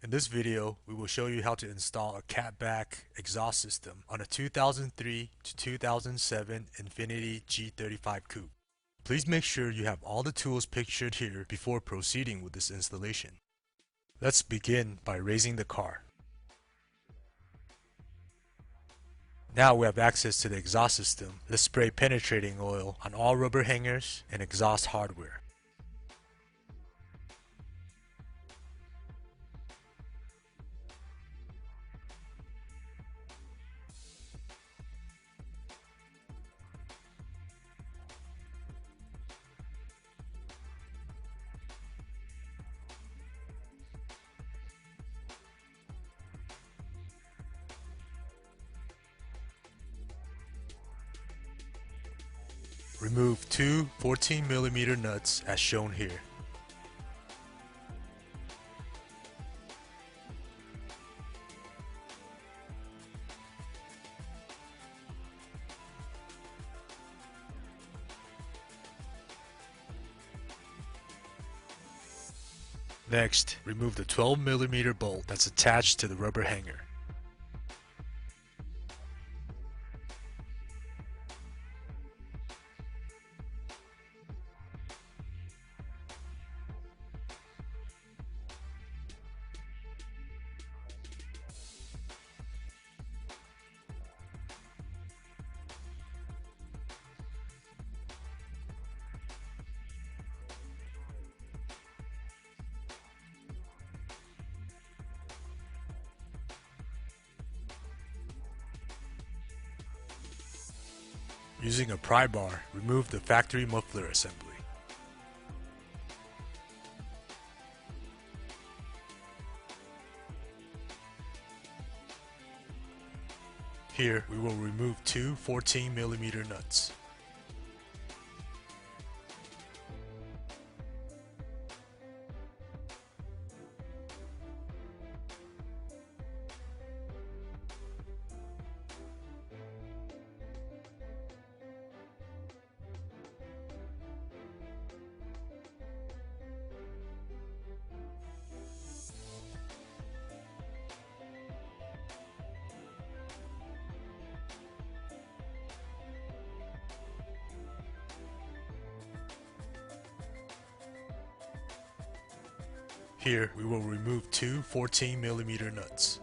In this video, we will show you how to install a Catback exhaust system on a 2003 to 2007 Infiniti G35 Coupe. Please make sure you have all the tools pictured here before proceeding with this installation. Let's begin by raising the car. Now we have access to the exhaust system. Let's spray penetrating oil on all rubber hangers and exhaust hardware. Remove two 14mm nuts as shown here. Next, remove the 12mm bolt that's attached to the rubber hanger. Using a pry bar, remove the factory muffler assembly. Here, we will remove two 14mm nuts. Here, we will remove two 14mm nuts.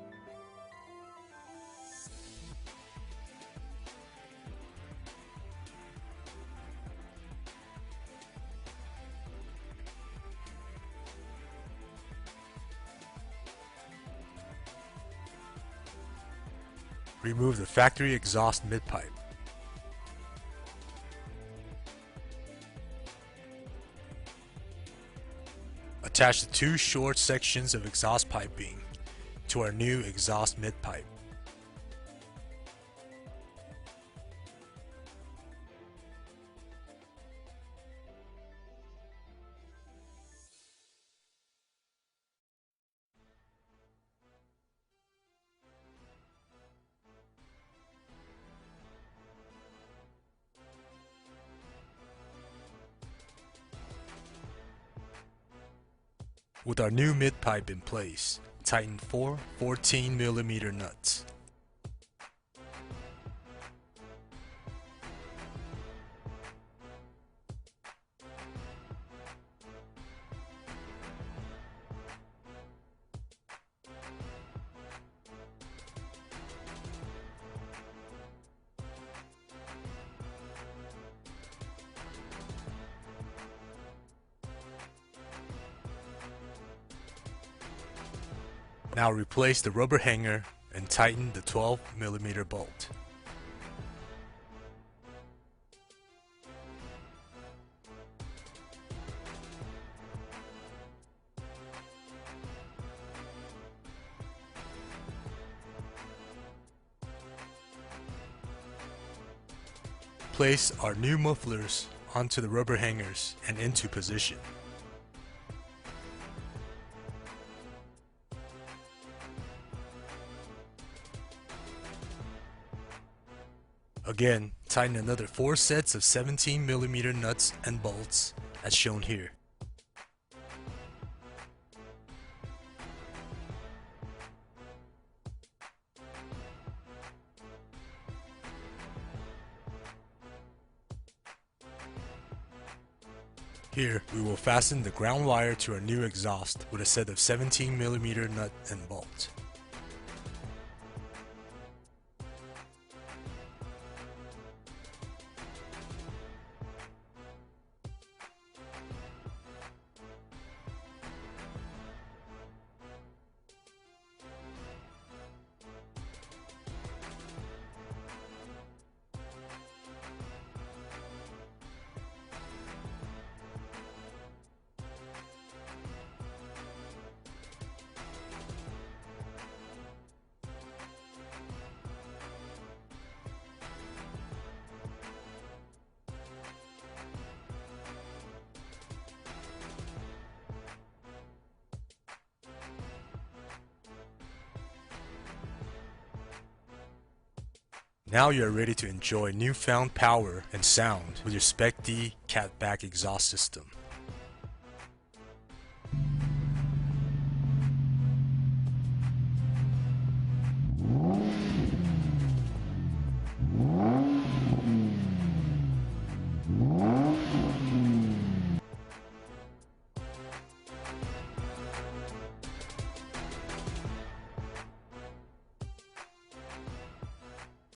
Remove the factory exhaust midpipe. Attach the two short sections of exhaust piping to our new exhaust midpipe. With our new midpipe in place, tighten four 14mm nuts. Now replace the rubber hanger and tighten the 12mm bolt. Place our new mufflers onto the rubber hangers and into position. Again, tighten another 4 sets of 17mm nuts and bolts as shown here. Here, we will fasten the ground wire to our new exhaust with a set of 17mm nut and bolt. Now you are ready to enjoy newfound power and sound with your spec-d Catback exhaust system.